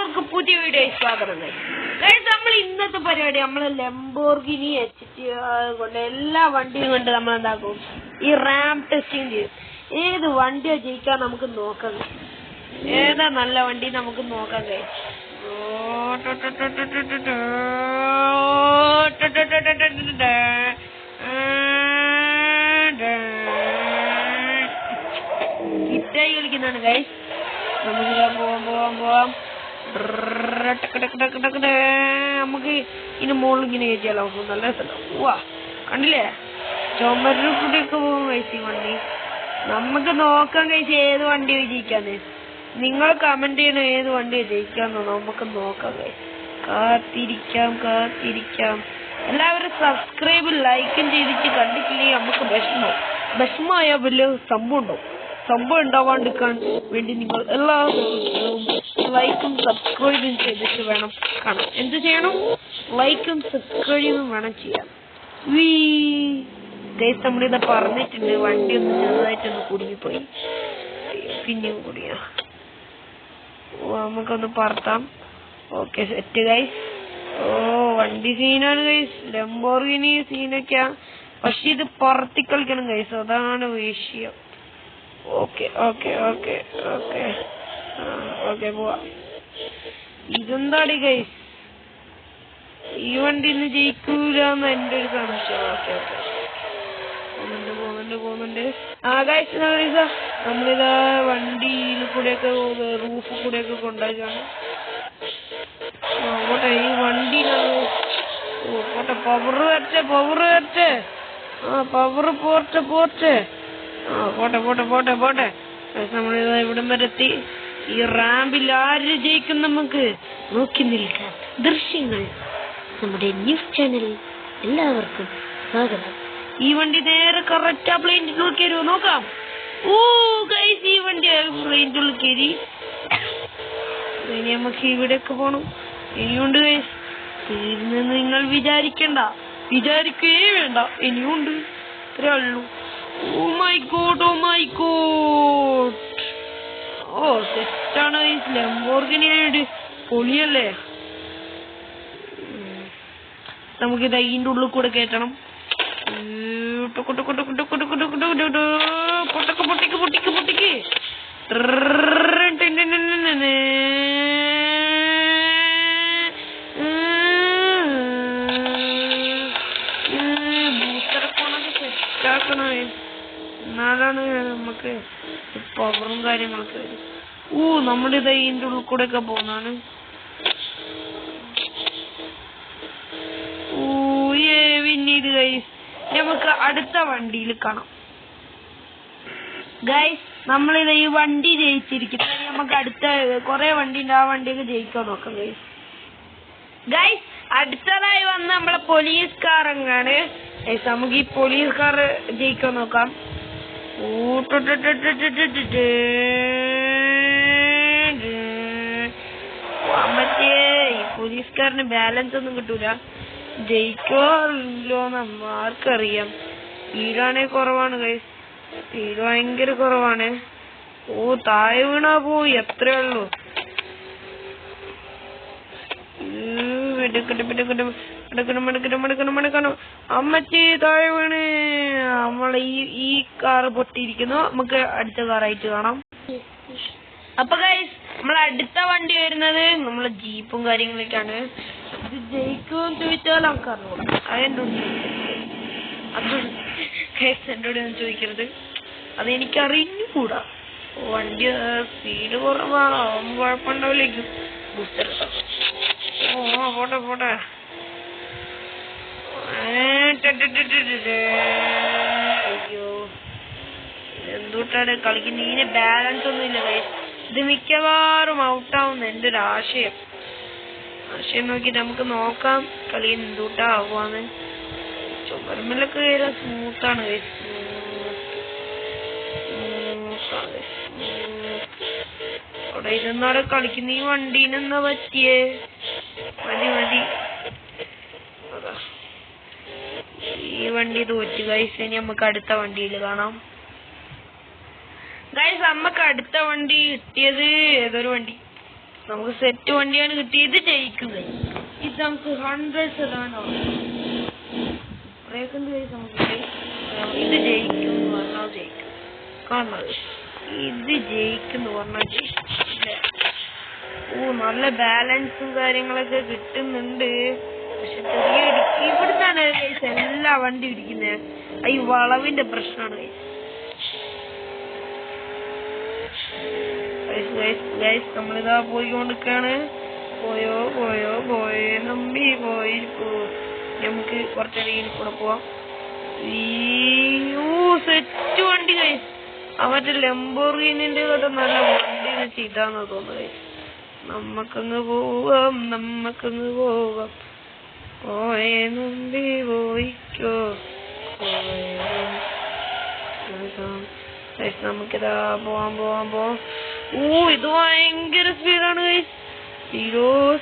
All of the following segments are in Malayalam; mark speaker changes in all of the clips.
Speaker 1: എല്ലാവർക്കും പുതിയ വീഡിയോ സ്വാഗതം. നമ്മൾ ഇന്നത്തെ പരിപാടി നമ്മൾ ലംബോർഗിനി കൊണ്ട് എല്ലാ വണ്ടിയും കൊണ്ട് നമ്മൾ എന്താക്കും, ഈ റാം ടെസ്റ്റിംഗ് ചെയ്യും. ഏത് വണ്ടിയാ ജയിക്കാൻ നമുക്ക് നോക്കാം, ഏതാ നല്ല വണ്ടി നമുക്ക് നോക്കാം. ഗിറ്റായി കളിക്കുന്നതാണ് ഗൈസ്. നമുക്ക് പോവാം. നമുക്ക് ഇതിന് മുകളിൽ ഇങ്ങനെ കയറ്റിയാലോ, നല്ല സ്ഥലം. വാ, കണ്ടില്ലേ, ചുമരിൽ കൂടിയൊക്കെ പോകും കഴിച്ച് വണ്ടി. നമുക്ക് നോക്കാം കഴിച്ച് ഏത് വണ്ടി വിജയിക്കാന്ന്. നിങ്ങൾ കമന്റ് ചെയ്യണം ഏത് വണ്ടി ജയിക്കാന്നോ, നമുക്ക് നോക്കാം കഴിച്ച്. കാത്തിരിക്കാം. എല്ലാവരും സബ്സ്ക്രൈബും ലൈക്കും ചെയ്തിട്ട് കണ്ടിട്ടില്ലെങ്കിൽ നമുക്ക് വിഷമമായ വലിയ സംഭവം ഉണ്ടാവാണ്ടിരിക്കാൻ വേണ്ടി നിങ്ങൾ എല്ലാ ലൈക്കും സബ്സ്ക്രൈബും ചെയ്തിട്ട് വേണം കാണാൻ. എന്ത് ചെയ്യണം? ലൈക്കും സബ്സ്ക്രൈബും വേണം ചെയ്യാൻ. ഗൈസ്, നമ്മളിത് പറഞ്ഞിട്ടുണ്ട്, വണ്ടി ഒന്ന് ചെറുതായിട്ടൊന്ന് കുടുങ്ങിപ്പോയി, പിന്നെയും കുടുങ്ങിയ. നമുക്കൊന്ന് പറത്താം. Okay, set guys. വണ്ടി സീനാണ് ഗൈസ്, ലംബോർഗിനി സീനൊക്കെയാ, പക്ഷെ ഇത് പറത്തി കളിക്കണം ഗൈസ്, അതാണ് വിഷയം. ഓക്കെ പോവാ. ഇതെന്താടി ഗൈസ്, ഈ വണ്ടി ഇന്ന് ജയിക്കൂലെന്ന് എന്റെ ഒരു സംശയം. ഓക്കെ പോകുന്നുണ്ട്. ഗൈസ്, നമ്മളിതാ വണ്ടിയിൽ കൂടെയൊക്കെ റൂഫ് കൂടെയൊക്കെ കൊണ്ടുപോയിക്കാണ്. പോട്ടെ, ഈ വണ്ടി പോട്ടെ, പവർ വരട്ടെ. പവർ പോട്ടെ. പോട്ടെ. നമ്മളിതാ ഇവിടം വരെ എത്തി. ഈ റാമ്പിൽ ആര് ജയിക്കും നമുക്ക് നോക്കി നിൽക്കാം. ദൃശ്യങ്ങൾ നമ്മുടെ ന്യൂസ് ചാനലിൽ എല്ലാവർക്കും സ്വാഗതം. ഈ വണ്ടി നേരെ കറക്റ്റ് ആ പ്ലെയിൻ്റെ ഉള്ളിൽ കയറുമോ നോക്കാം. ഗൈസ്, ഈ വണ്ടി പ്ലെയിൻ്റെ ഉള്ളിൽ കയറി. ഇനി നമുക്ക് ഇവിടെയൊക്കെ പോണം. ഇനിയുണ്ട് ഗൈസ്, തീർന്നെന്ന് നിങ്ങൾ വിചാരിക്കുകയേ വേണ്ട, ഇനിയുണ്ട്. ഇത്രേ ഉള്ളൂ. Oh my God. തെറ്റാണ് ഗൈസ്, ലംബോർഗിനിയായിട്ട് പൊളിയല്ലേ. നമുക്കിത് അതിൻ്റെ ഉള്ളിൽ കൂടെ കയറ്റണം. പൊട്ടിക്ക്. എന്നാലാണ് നമുക്ക് പവറും കാര്യങ്ങളൊക്കെ വരും. നമ്മളിത് ഇതിന്റെ ഉള്ളിൽ കൂടെ ഒക്കെ പോകുന്നതാണ്. പിന്നീട് ഗൈസ്, നമുക്ക് അടുത്ത വണ്ടിയിൽ കാണാം. ഗൈസ്, നമ്മളിത് ഈ വണ്ടി ജയിച്ചിരിക്കുന്നത്, നമുക്ക് അടുത്ത കൊറേ വണ്ടി ഉണ്ട്, ആ വണ്ടിയൊക്കെ ജയിക്കാൻ നോക്കാം ഗൈസ്. അടുത്തതായി വന്ന് നമ്മളെ പോലീസ് കാർ എങ്ങാണ്. നമുക്ക് ഈ പോലീസ് കാർ ജയിക്കാൻ നോക്കാം. മറ്റേ ഈ പോലീസുകാരന് ബാലൻസ് ഒന്നും കിട്ടൂല, ജയിക്കോല്ലോ ആർക്കറിയാം. സ്പീഡാണെ കുറവാണ് ഗൈസ്, സ്പീഡ് ഭയങ്കര കുറവാണ്. താഴെ വീണാ പോയി, എത്രേ ഉള്ളൂ. എടുക്കണം. അമ്മച്ചി താഴെ വീണ്. നമ്മളെ ഈ കാറ് പൊട്ടിയിരിക്കുന്നു. നമുക്ക് അടുത്ത കാറായിട്ട് കാണാം. അപ്പൊ ഗൈസ്, നമ്മളെ അടുത്ത വണ്ടി വരുന്നത് നമ്മളെ ജീപ്പും കാര്യങ്ങളൊക്കെയാണ്. ഇത് ജയിക്കുമെന്ന് ചോദിച്ചാൽ നമുക്ക് അറിഞ്ഞൂടാ. എന്നോട് ഞാൻ ചോദിക്കരുത്, അതെനിക്ക് അറിഞ്ഞുകൂടാ. വണ്ടി സ്പീഡ് കുറവാണോ, കുഴപ്പമുണ്ടാവില്ലേക്കും. പോട്ടെ. അയ്യോ, എന്തുട്ടാണ് കളിക്കുന്ന, ഇതിന് ബാലൻസ് ഒന്നും ഇല്ല ഗൈസ്. ഇത് മിക്കവാറും ഔട്ടാവുന്ന എന്റെ ഒരു ആശയം നോക്കിട്ട് നമുക്ക് നോക്കാം കളി എന്തുട്ടാ ആവുകയെന്ന്. ചുമരുമലൊക്കെ കയറാൻ സ്മൂത്താണ് ഗൈസ്, അവിടെ ഇതെന്നാടെ കളിക്കുന്ന ഈ വണ്ടീനെന്നാ പറ്റിയേ. മതി. അതാ ഈ വണ്ടി തോറ്റു ഗൈസ്. ഇനി നമുക്ക് അടുത്ത വണ്ടിയിൽ കാണാം. ഗൈസ്, നമുക്ക് അടുത്ത വണ്ടി കിട്ടിയത് ഏതൊരു വണ്ടി, നമുക്ക് സെറ്റ് വണ്ടിയാണ് കിട്ടിയത്. ജയിക്കുന്നത് ഇത് നമുക്ക് 100% ബ്രേക്കുണ്ട്. നമുക്ക് ഇത് ജയിക്കും പറഞ്ഞാൽ ജയിക്കും. കാണുന്നത് ഇത് ജയിക്കുന്നു പറഞ്ഞാൽ ജയിക്കില്ല. നല്ല ബാലൻസും കാര്യങ്ങളൊക്കെ കിട്ടുന്നുണ്ട്. പക്ഷെ ചെറിയ ഇവിടുന്നാണ് എല്ലാ വണ്ടി ഇടിക്കുന്നത്. ഈ വളവിന്റെ പ്രശ്നമാണ്. നമ്മളിതാ പോയിക്കൊണ്ടിരിക്കാണ്. പോയോ നമ്പി പോയി. നമുക്ക് കുറച്ചടിയിൽ കൂടെ പോവാം. സെറ്റ് വണ്ടി കൈസ്. മറ്റേ ലംബോർഗിനിന്റെ കേട്ടോ നല്ല വണ്ടി വെച്ച് ഇതാന്ന് തോന്നുന്നത്. നമ്മക്കങ്ങ് പോവാം. പോയേ നമ്പി പോയിക്കോ. നമുക്കിതാ പോവാം. ഇത് ഭയങ്കര സ്പീഡാണ് ഗൈസ്.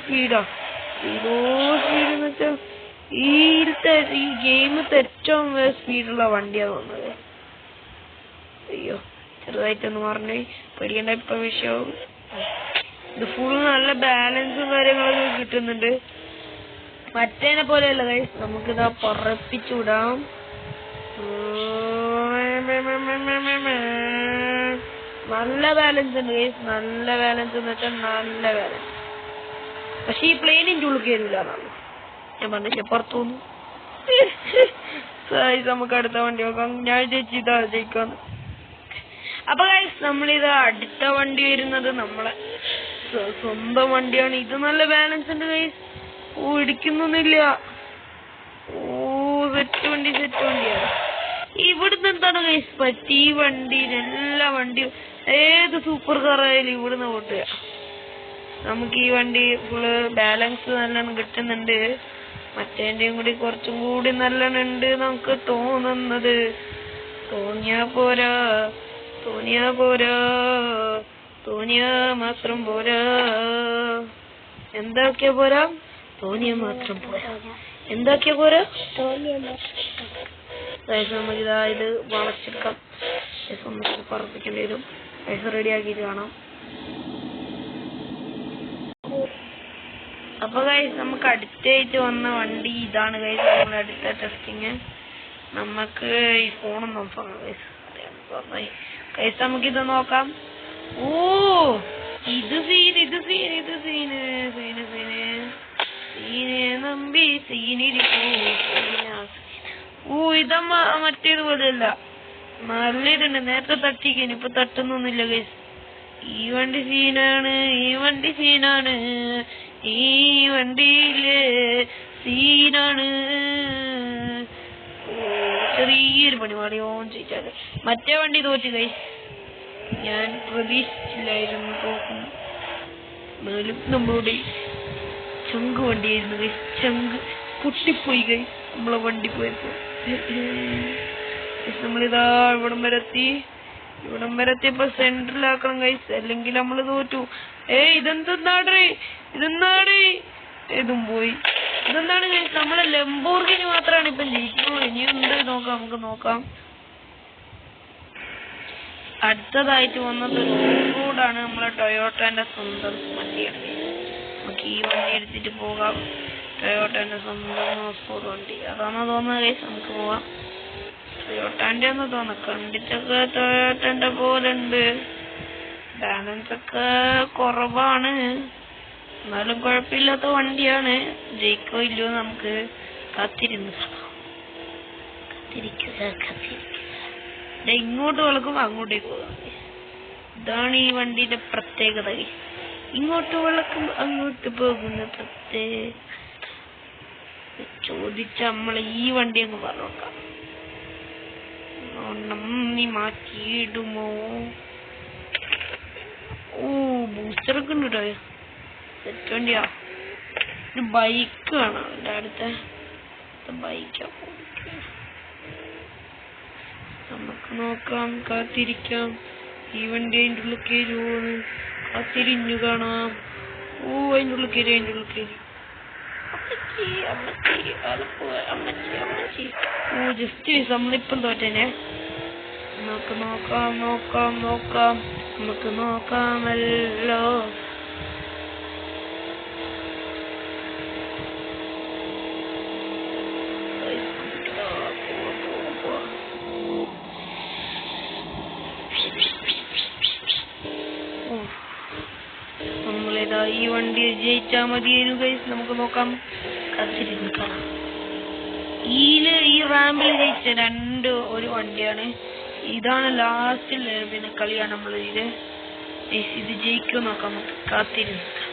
Speaker 1: സ്പീഡ് എന്ന് വെച്ചാൽ ഈ ഗെയിമത്തെ ഏറ്റവും സ്പീഡുള്ള വണ്ടിയാ തോന്നുന്നത്. അയ്യോ ചെറുതായിട്ടൊന്ന് പറഞ്ഞേ, പേടിക്കേണ്ട. ഇപ്പൊ വിഷയവും ഇത് ഫുൾ നല്ല ബാലൻസും കാര്യങ്ങളൊക്കെ കിട്ടുന്നുണ്ട്. മറ്റേനെ പോലെയല്ല ഗൈസ്. നമുക്കിതാ പറപ്പിച്ചു വിടാം. നല്ല ബാലൻസ് ഉണ്ട് ഗൈസ്. നല്ല ബാലൻസ് എന്ന് വെച്ചാൽ നല്ല ബാലൻസ്. പക്ഷെ ഈ പ്ലെയിനിന്റെ ഉള്ളിൽ കയറില്ല എന്നാണ് ഞാൻ പറഞ്ഞ. പുറത്തുനിന്ന് നമുക്ക് അടുത്ത വണ്ടി നോക്കാം. ഞാൻ ഇതാ ജയിക്കാന്ന്. അപ്പൊ ഗൈസ് നമ്മളിത് അടുത്ത വണ്ടി വരുന്നത് നമ്മളെ സ്വന്തം വണ്ടിയാണ്. ഇത് നല്ല ബാലൻസ് ഉണ്ട് ഗൈസ്. ഇടിക്കുന്നൊന്നുമില്ല. സെറ്റ് വണ്ടിയാണ്. ഇവിടുന്ന് എന്താണ് ഗൈസ് പറ്റി? ഈ വണ്ടി എല്ലാ വണ്ടിയും ഏത് സൂപ്പർ കാർ ആയാലും ഇവിടുന്ന് ഓട്ടുക. നമുക്ക് ഈ വണ്ടി ഫുള്ള് ബാലൻസ് നല്ലോണം കിട്ടുന്നുണ്ട്. മറ്റേന്റെയും കൂടി കുറച്ചും കൂടി നല്ലോണം ഉണ്ട് നമുക്ക് തോന്നുന്നത്. തോന്നിയാ മാത്രം പോരാ. എന്തൊക്കെയാ പോരാ? തോന്നിയാ മാത്രം പോരാ. എന്തൊക്കെയാ പോരാ? നമുക്കിതാ ഇത് വളച്ചെടുക്കാം. നമുക്ക് പറപ്പിക്കേണ്ടി വരും. പൈസ റെഡി ആക്കിയിട്ട് കാണാം. അപ്പൊ ഗൈസ് നമുക്ക് അടുത്തായിട്ട് വന്ന വണ്ടി ഇതാണ് ഗൈസ്. നമ്മുടെ അടുത്ത ടെസ്റ്റിങ്. നമുക്ക് ഈ ഫോണും നോക്കാം ഗൈസ്. നമുക്കിത് നോക്കാം. ഇത് സീന് നമ്പി ഇതാ മറ്റേത് പോലെയല്ല. നല്ല ഇതുണ്ട്. നേരത്തെ തട്ടിക്കാണ്, ഇപ്പൊ തട്ടുന്നൊന്നുമില്ല ഗൈസ്. ഈ വണ്ടി സീനാണ്. ചെറിയൊരു പണിപാടി ഓൺ ചോദിച്ചാല് മറ്റേ വണ്ടി തോറ്റു ഗൈസ്. ഞാൻ പ്രതീക്ഷിച്ചില്ലായിരുന്നു തോക്കും. എന്നാലും നമ്മളുടെ ചങ്ക് വണ്ടിയായിരുന്നു ഗൈസ്. ചങ്ക് പൊട്ടിപ്പോയി ഗൈസ് നമ്മളെ വണ്ടി പോയപ്പോ. നമ്മളിതാ ഇവിടം വരെ എത്തിയപ്പോ സെന്ററിലാക്കണം ഗൈസ്, അല്ലെങ്കിൽ നമ്മള് തോറ്റു. ഇതെന്താണ് ഇതും പോയി. ഇതെന്താണ് ഗൈസ്? നമ്മളെ ലംബോർഗിനി മാത്രമാണ് ഇപ്പൊ ജയിക്കുള്ളൂ. ഇനിയും ഉണ്ട് നോക്കാം, നമുക്ക് നോക്കാം. അടുത്തതായിട്ട് വന്നത് റോഡാണ്. നമ്മളെ ടൊയോട്ടന്റെ സ്വന്തം വണ്ടിയാണ്. നമുക്ക് ഈ വണ്ടി എടുത്തിട്ട് പോകാം. ടൊയോട്ടന്റെ സ്വന്തം ഓഫ്-റോഡ് വണ്ടി അതാണോ തോന്നുന്നത് ഗൈസ്? നമുക്ക് പോവാം. ടൊയോട്ടന്റെ ഒന്ന് തോന്നുന്നു. കണ്ടിട്ടൊക്കെ ടൊയോട്ടന്റെ പോലെ ഉണ്ട്. ബാലൻസ് ഒക്കെ കുറവാണ്, എന്നാലും കുഴപ്പമില്ലാത്ത വണ്ടിയാണ്. ജയിക്കോ ഇല്ലയോ നമുക്ക് കാത്തിരുന്ന് ഇങ്ങോട്ട് വളക്കും അങ്ങോട്ടേക്ക് പോകാം. ഇതാണ് ഈ വണ്ടിയുടെ പ്രത്യേകത. ഇങ്ങോട്ട് വളക്കും അങ്ങോട്ട് പോകുന്ന പ്രത്യേക ചോദിച്ച നമ്മള് ഈ വണ്ടി അങ്ങ് പറഞ്ഞോക്കാം. നീ മാറ്റിയിടുമോ? ബൂസ്റ്ററൊക്കെ ഉണ്ട് കേട്ടോ. സെറ്റ് വണ്ടിയാ. ഒരു ബൈക്ക് കാണാം. എന്റെ അടുത്ത ബൈക്കാ. നമുക്ക് നോക്കാം, കാത്തിരിക്കാം. ഈ വണ്ടി അതിൻ്റെ ഉള്ളിൽ കയറുമോന്ന് കാത്തിരിഞ്ഞു കാണാം. അതിൻ്റെ ഉള്ളിൽ കയറി. ജസ്റ്റ് നമ്മളിപ്പം തോറ്റേനെ. നമുക്ക് നോക്കാം. നമുക്ക് നോക്കാമല്ലോ. നമ്മളിതാ ഈ വണ്ടി ജയിച്ചാ മതിയേനു ഗൈസ്. നമുക്ക് നോക്കാം, കാത്തിരുന്ന് കാണാം. ഈ റാമ്പിൽ ജയിച്ച ഒരു വണ്ടിയാണ്. ഇതാണ് ലാസ്റ്റ് പിന്നെ കളിയാണ് നമ്മൾ ഇത് ജയിക്കോ നോക്കാം, നമുക്ക് കാത്തിരുന്ന് കാണാം.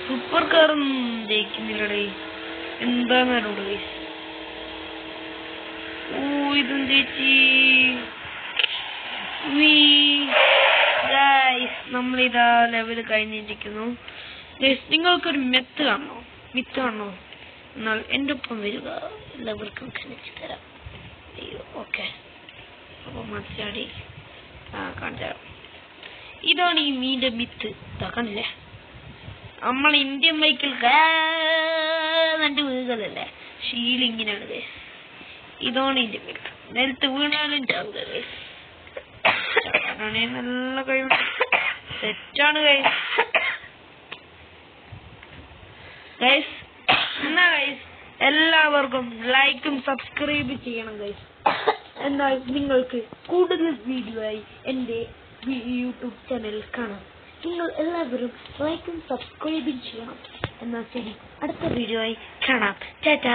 Speaker 1: സൂപ്പർ കാറൊന്നും ജയിക്കുന്നില്ലടേ, എന്താന്നറിയൂടെ ഗൈസ്. ഇതും ജയിച്ച് നമ്മളിതാ ലെവല് കഴിഞ്ഞിരിക്കുന്നു ഗൈസ്. നിങ്ങൾക്കൊരു മിത്ത് കാണണോ? എന്നാൽ എന്റെ ഒപ്പം വരിക, എല്ലാവർക്കും കാണിച്ചു തരാം. അയ്യോ ഓക്കെ, അപ്പൊ മനസ്സിലാടി കാണിച്ചു തരാം. ഇതാണ് ഈ മീന്റെ മിത്ത്. കണ്ടില്ലേ, നമ്മൾ ഇന്ത്യൻ ബൈക്കിൽ കണ്ട് വീകലല്ലേ, ഷീലിങ്ങിനാണ് ഗൈസ്. ഇതാണ് ഇന്ത്യൻ ബൈക്ക്. നിലത്ത് വീണാലും ചാവുക. നല്ല കഴിവ്, സെറ്റാണ് ഗൈസ്. എന്നാ ഗൈസ് എല്ലാവർക്കും ലൈക്കും സബ്സ്ക്രൈബ് ചെയ്യണം ഗൈസ്. എന്നാൽ നിങ്ങൾക്ക് കൂടുതൽ വീഡിയോ ആയി എന്റെ യൂട്യൂബ് ചാനൽ കാണാം. നിങ്ങൾ എല്ലാവരും ലൈക്കും സബ്സ്ക്രൈബും ചെയ്യണം. എന്നാൽ ശരി, അടുത്ത വീഡിയോ ആയി കാണാം. ടാറ്റാ.